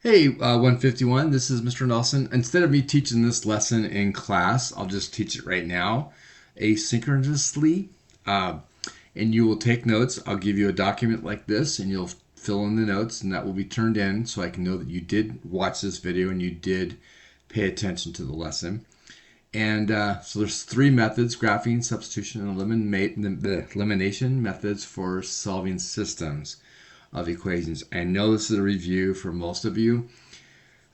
Hey, 151, this is Mr. Nelson. Instead of me teaching this lesson in class, I'll just teach it right now asynchronously. Uh, and you will take notes. I'll give you a document like this, and you'll fill in the notes, and that will be turned in so I can know that you did watch this video and you did pay attention to the lesson. And so there's three methods: graphing, substitution, and elimination methods for solving systems of equations. I know this is a review for most of you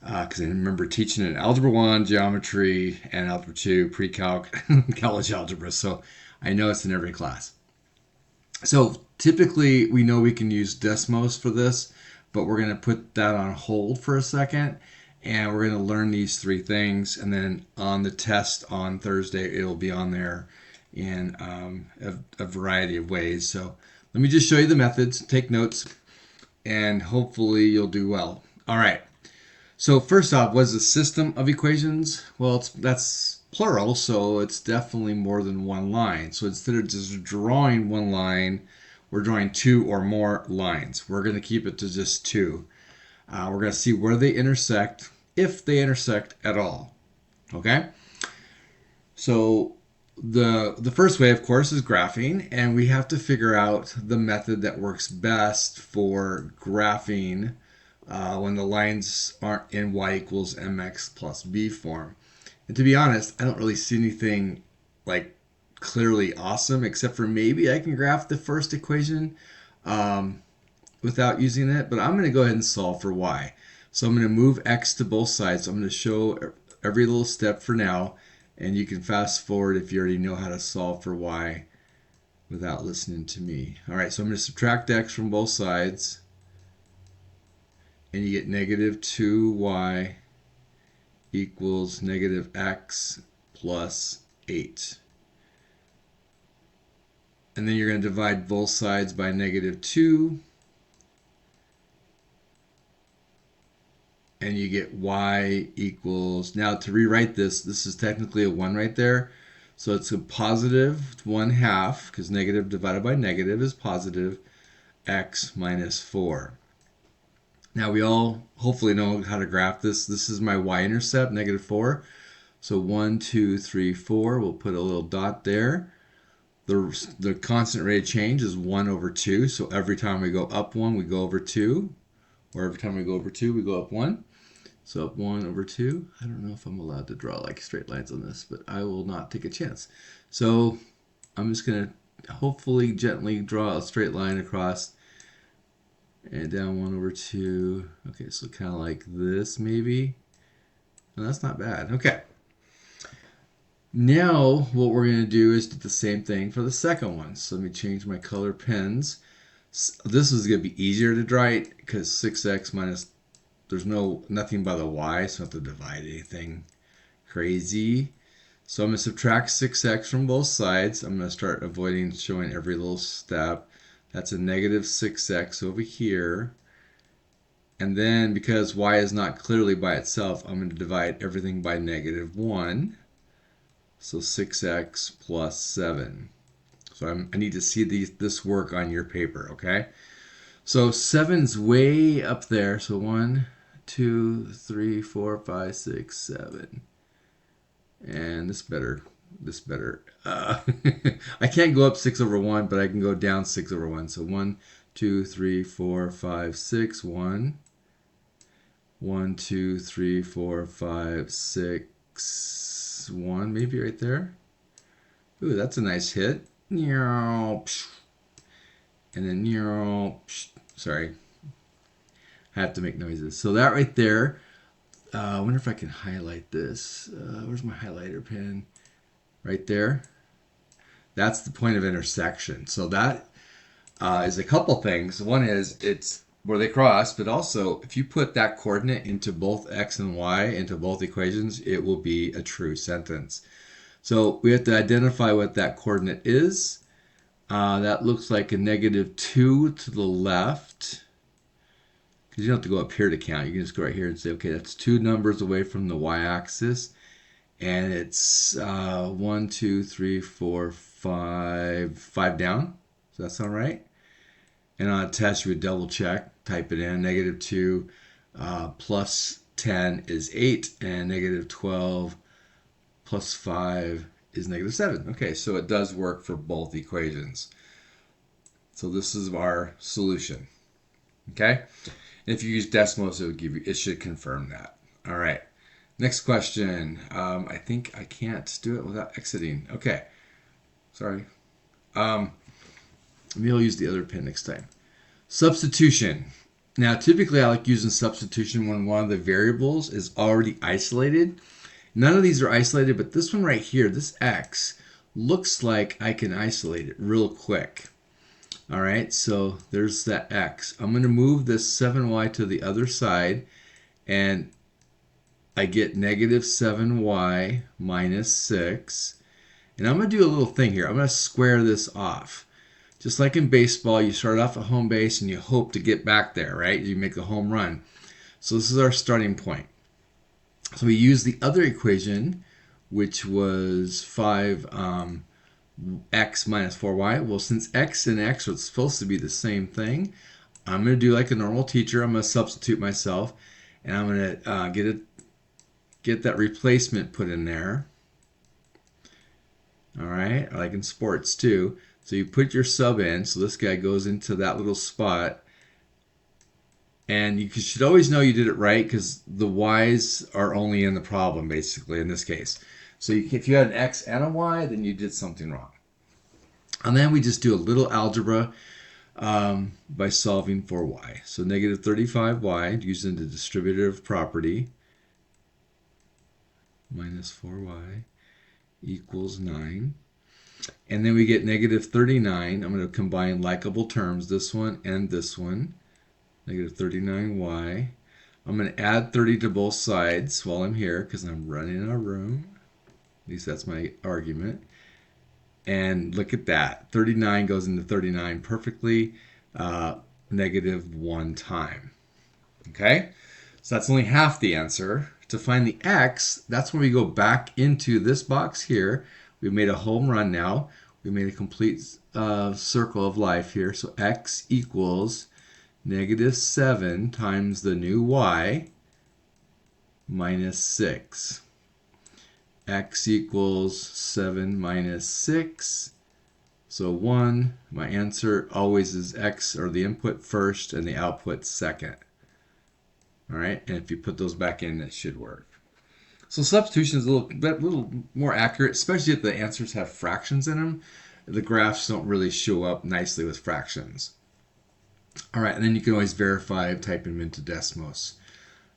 because I remember teaching it in Algebra 1, Geometry, and Algebra 2, Pre-Calc, College Algebra. So I know it's in every class. So typically we know we can use Desmos for this, but we're going to put that on hold for a second. And we're going to learn these three things. And then on the test on Thursday, it'll be on there in a variety of ways. So let me just show you the methods, take notes, and hopefully you'll do well. All right. So first off, what is a system of equations? Well, that's plural, so it's definitely more than one line. So instead of just drawing one line, we're drawing two or more lines. We're going to keep it to just two. We're going to see where they intersect, if they intersect at all. Okay? So the first way, of course, is graphing, and we have to figure out the method that works best for graphing when the lines aren't in y equals mx plus b form. And to be honest, I don't really see anything like clearly awesome, except for maybe I can graph the first equation without using it, but I'm going to go ahead and solve for y. So I'm going to move x to both sides. So I'm going to show every little step for now, and you can fast forward if you already know how to solve for y without listening to me. All right, so I'm going to subtract x from both sides, and you get negative 2y equals negative x plus 8. And then you're going to divide both sides by negative 2, and you get y equals, now to rewrite this, this is technically a 1 right there. So it's a positive 1/2, because negative divided by negative is positive, x minus 4. Now we all hopefully know how to graph this. This is my y-intercept, negative 4. So 1, 2, 3, 4. We'll put a little dot there. The constant rate of change is 1 over 2. So every time we go up 1, we go over 2. Or every time we go over 2, we go up 1. So up 1 over 2. I don't know if I'm allowed to draw like straight lines on this, but I will not take a chance. So I'm just going to hopefully gently draw a straight line across and down 1 over 2. Okay, so kind of like this maybe. No, that's not bad. Okay. Now what we're going to do is do the same thing for the second one. So let me change my color pens. This is going to be easier to write because 6x minus, there's nothing by the y, so I don't have to divide anything crazy. So I'm going to subtract 6x from both sides. I'm going to start avoiding showing every little step. That's a negative 6x over here. And then because y is not clearly by itself, I'm going to divide everything by negative 1. So 6x plus 7. So I need to see this work on your paper, okay? So 7's way up there. So 1, 2, 3, 4, 5, 6, 7. And this better. I can't go up 6 over 1, but I can go down 6 over 1. So 1, 2, 3, 4, 5, 6, 1. 1, 2, 3, 4, 5, 6, 1, maybe right there. Ooh, that's a nice hit. And then, sorry, I have to make noises. So that right there, I wonder if I can highlight this. Where's my highlighter pen? Right there. That's the point of intersection. So that is a couple things. One is it's where they cross, but also if you put that coordinate into both x and y, into both equations, it will be a true sentence. So we have to identify what that coordinate is. That looks like a negative 2 to the left. Because you don't have to go up here to count. You can just go right here and say, okay, that's 2 numbers away from the y-axis. And it's 1, 2, 3, 4, 5 down. Does that sound right? And on a test, you would double check, type it in, negative 2. plus 10 is 8, and negative 12 plus 5 is negative 7. Okay, so it does work for both equations. So this is our solution. Okay, and if you use Desmos, it should confirm that. All right. Next question. I think I can't do it without exiting. Okay. Sorry. Maybe I'll use the other pen next time. Substitution. Now, typically I like using substitution when one of the variables is already isolated. None of these are isolated, but this one right here, this x, looks like I can isolate it real quick. All right, so there's that x. I'm going to move this 7y to the other side, and I get negative 7y minus 6. And I'm going to do a little thing here. I'm going to square this off. Just like in baseball, you start off at home base and you hope to get back there, right? You make a home run. So this is our starting point. So we use the other equation, which was 5x minus 4y. Well, since x and x are supposed to be the same thing, I'm going to do like a normal teacher. I'm going to substitute myself, and I'm going to get that replacement put in there. All right, like in sports too. So you put your sub in, so this guy goes into that little spot. And you should always know you did it right because the y's are only in the problem, basically, in this case. So if you had an x and a y, then you did something wrong. And then we just do a little algebra by solving for y. So negative 35y, using the distributive property, minus 4y equals 9. And then we get negative 39. I'm going to combine likable terms, this one and this one. Negative 39y. I'm going to add 30 to both sides while I'm here because I'm running out of room. At least that's my argument. And look at that. 39 goes into 39 perfectly, negative 1 time. Okay? So that's only half the answer. To find the x, that's when we go back into this box here. We made a home run now. We made a complete circle of life here. So x equals negative 7 times the new y minus 6. X equals 7 minus 6. So 1. My answer always is x, or the input first and the output second. All right, and if you put those back in, it should work. So substitution is a little more accurate, especially if the answers have fractions in them. The graphs don't really show up nicely with fractions. All right, and then you can always verify typing them into Desmos.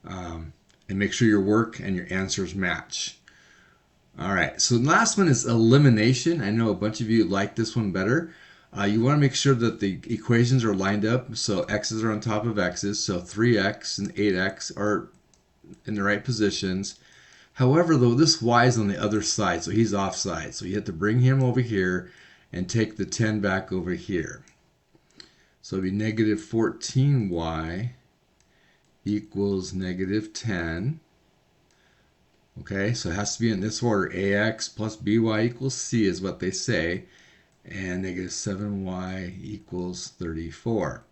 And make sure your work and your answers match. All right, so the last one is elimination. I know a bunch of you like this one better. You want to make sure that the equations are lined up, so x's are on top of x's, so 3x and 8x are in the right positions. However, though, this y is on the other side, so he's offside. So you have to bring him over here and take the 10 back over here. So it'd be negative 14y equals negative 10. Okay, so it has to be in this order. ax plus by equals c is what they say. And negative 7y equals 34.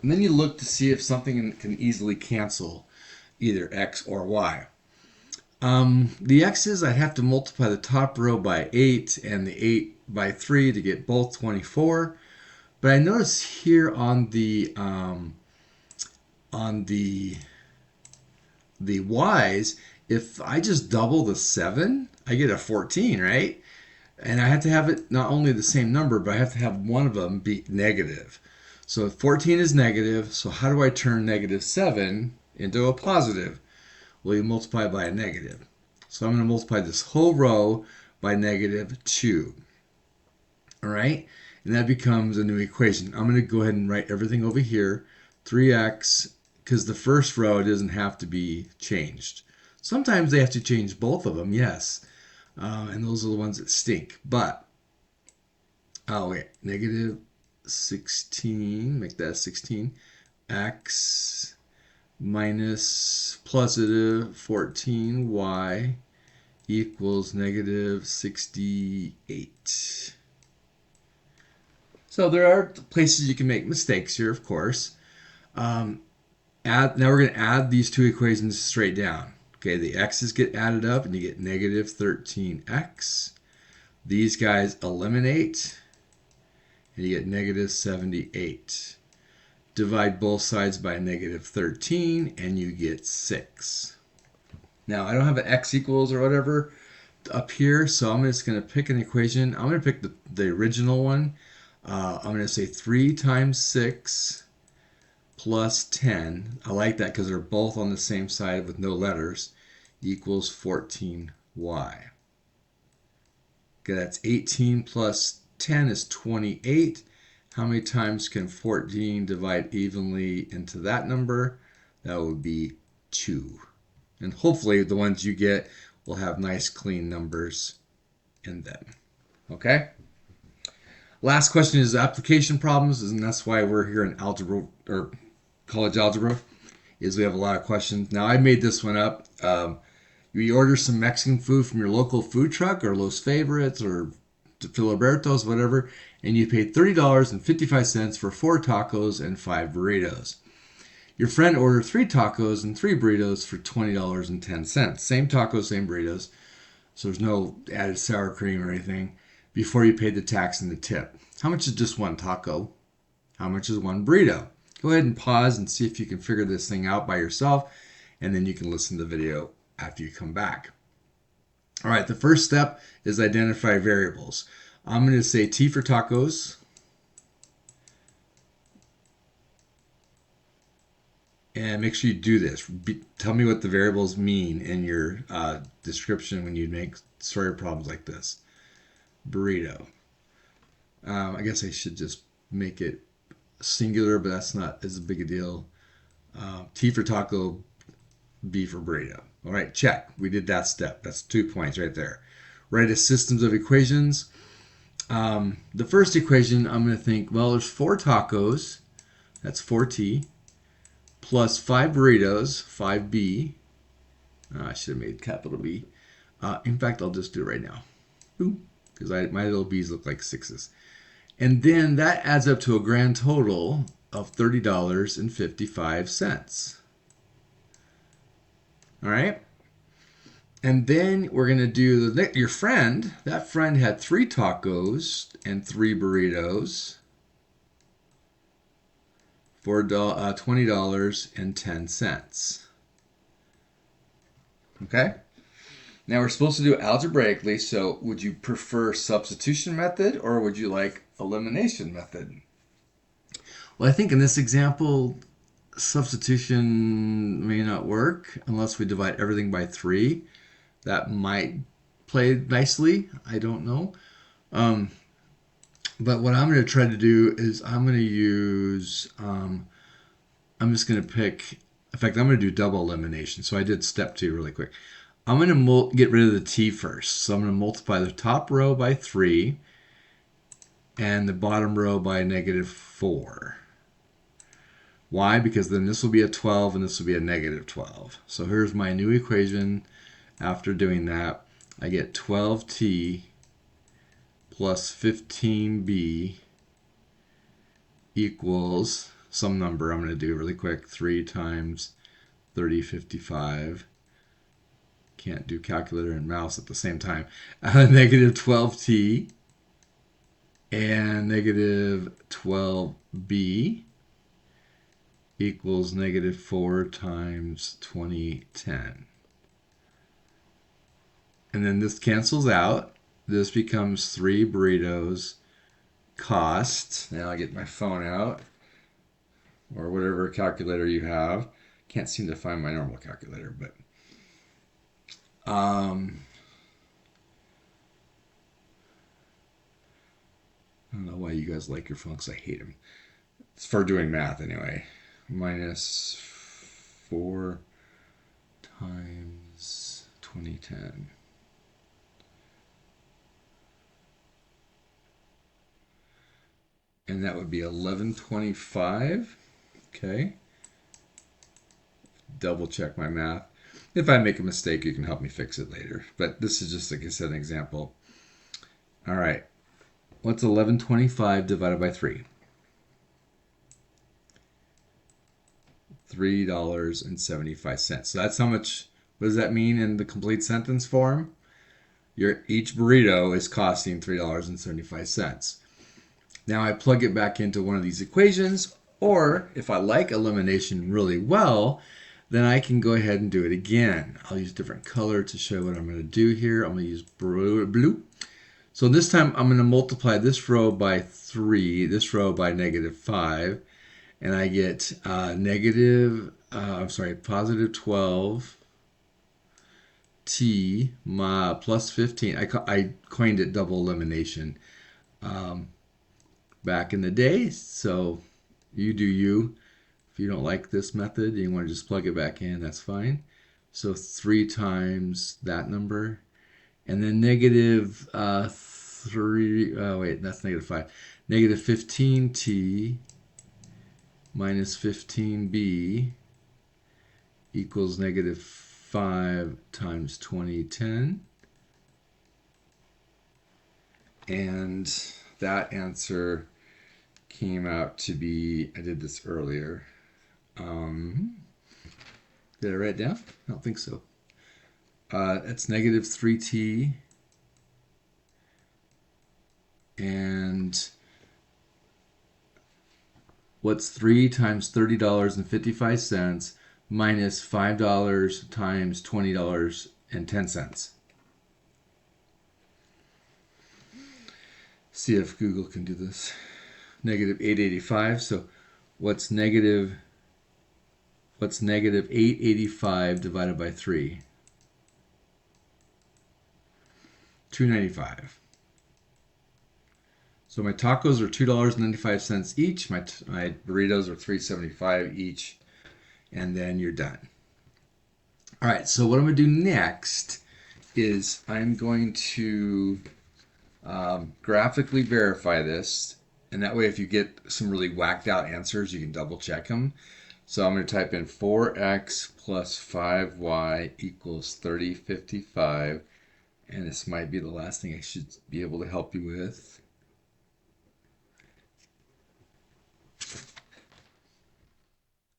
And then you look to see if something can easily cancel either x or y. The x's, I have to multiply the top row by 8 and the 8 by 3 to get both 24. But I notice here on the y's, if I just double the 7, I get a 14, right? And I have to have it not only the same number, but I have to have one of them be negative. So 14 is negative, so how do I turn negative 7 into a positive? Well, you multiply by a negative. So I'm going to multiply this whole row by negative 2. All right? And that becomes a new equation. I'm going to go ahead and write everything over here. 3x, because the first row doesn't have to be changed. Sometimes they have to change both of them, yes. And those are the ones that stink. But, oh wait, negative 16, make that 16. X minus positive 14y equals negative 68. So there are places you can make mistakes here, of course. Now we're going to add these two equations straight down. Okay, the x's get added up and you get negative 13x. These guys eliminate and you get negative 78. Divide both sides by negative 13 and you get 6. Now I don't have an x equals or whatever up here, so I'm just going to pick an equation. I'm going to pick the original one. I'm going to say 3 times 6 plus 10. I like that because they're both on the same side with no letters, equals 14y. Okay, that's 18 plus 10 is 28. How many times can 14 divide evenly into that number? That would be 2. And hopefully the ones you get will have nice clean numbers in them. Okay? Last question is application problems, and that's why we're here in algebra or college algebra, is we have a lot of questions. Now I made this one up. You order some Mexican food from your local food truck or Los Favorites or Filiberto's, whatever, and you pay $30.55 for 4 tacos and 5 burritos. Your friend ordered 3 tacos and 3 burritos for $20.10. Same tacos, same burritos, so there's no added sour cream or anything, before you paid the tax and the tip. How much is just one taco? How much is one burrito? Go ahead and pause and see if you can figure this thing out by yourself, and then you can listen to the video after you come back. All right, the first step is identify variables. I'm going to say T for tacos. And make sure you do this. Tell me what the variables mean in your description when you make story problems like this. Burrito. I guess I should just make it singular, but that's not as big a deal. T for taco, B for burrito. All right, check. We did that step. That's 2 points right there. Write a systems of equations. The first equation, I'm going to think, well, there's 4 tacos. That's 4T. Plus 5 burritos, 5B. I should have made capital B. In fact, I'll just do it right now. Because my little B's look like 6s. And then that adds up to a grand total of $30.55. All right? And then we're going to do your friend. That friend had 3 tacos and 3 burritos for $20.10. Okay? Now we're supposed to do it algebraically, so would you prefer substitution method or would you like elimination method? Well, I think in this example, substitution may not work unless we divide everything by 3. That might play nicely. I don't know. But what I'm going to try to do is I'm going to use, I'm just going to pick, in fact, I'm going to do double elimination. So I did step 2 really quick. I'm going to get rid of the t first. So I'm going to multiply the top row by 3 and the bottom row by -4. Why? Because then this will be a 12 and this will be a -12. So here's my new equation. After doing that, I get 12t plus 15b equals some number I'm going to do really quick. 3 times 3055. Can't do calculator and mouse at the same time. -12t and -12b equals -4 times 2010. And then this cancels out. This becomes 3 burritos cost. Now I get my phone out or whatever calculator you have. Can't seem to find my normal calculator, but I don't know why you guys like your phones. I hate them. It's for doing math anyway. -4 times 2010. And that would be 1125. Okay. Double check my math. If I make a mistake, you can help me fix it later. But this is just, like I said, an example. All right. What's 1125 divided by 3? $3.75. So that's how much, what does that mean in the complete sentence form? Each burrito is costing $3.75. Now I plug it back into one of these equations, or if I like elimination really well, then I can go ahead and do it again. I'll use a different color to show what I'm going to do here. I'm going to use blue. So this time I'm going to multiply this row by 3, this row by -5, and I get positive 12 t plus 15. I coined it double elimination back in the day, so you do you. If you don't like this method and you want to just plug it back in, that's fine. So 3 times that number, and then negative 3, wait, that's -5. Negative 15t minus 15b equals -5 times 2010. And that answer came out to be, I did this earlier. Did I write it down? I don't think so. It's -3t. And what's 3 times $30.55 minus $5 times $20.10? See if Google can do this. -885. So what's negative 885 divided by 3? 295. So my tacos are $2.95 each. My burritos are $3.75 each, and then you're done. All right. So what I'm going to do next is I'm going to graphically verify this, and that way if you get some really whacked out answers, you can double check them. So I'm going to type in 4x plus 5y equals 3055, and this might be the last thing I should be able to help you with.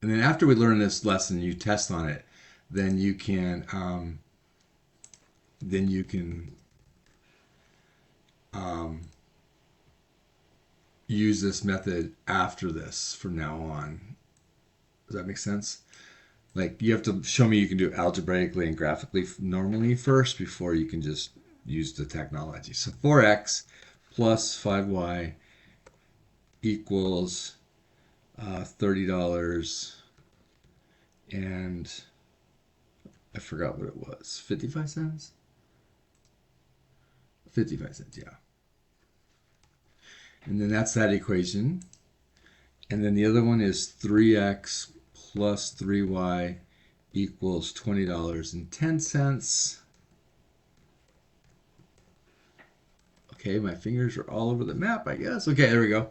And then after we learn this lesson, you test on it, then you can use this method after this from now on. Does that make sense? Like, you have to show me you can do it algebraically and graphically normally first before you can just use the technology. So 4x plus 5y equals $30 and I forgot what it was. 55 cents? 55 cents, yeah. And then that's that equation. And then the other one is 3x plus 3y equals $20.10. Okay, my fingers are all over the map, I guess. Okay, there we go.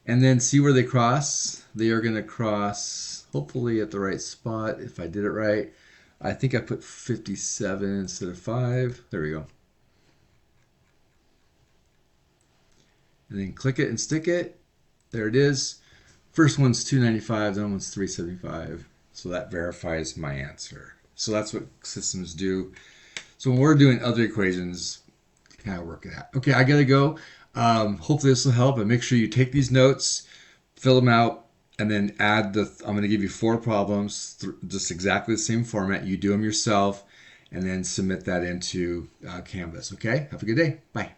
And then see where they cross. They are going to cross, hopefully at the right spot, if I did it right. I think I put 57 instead of 5. There we go. And then click it and stick it. There it is. First one's 295, the other one's 375. So that verifies my answer. So that's what systems do. So when we're doing other equations, kind of work it out. Okay, I gotta go. Hopefully this will help, and make sure you take these notes, fill them out, and then add I'm going to give you 4 problems, just exactly the same format. You do them yourself, and then submit that into Canvas. Okay, have a good day. Bye.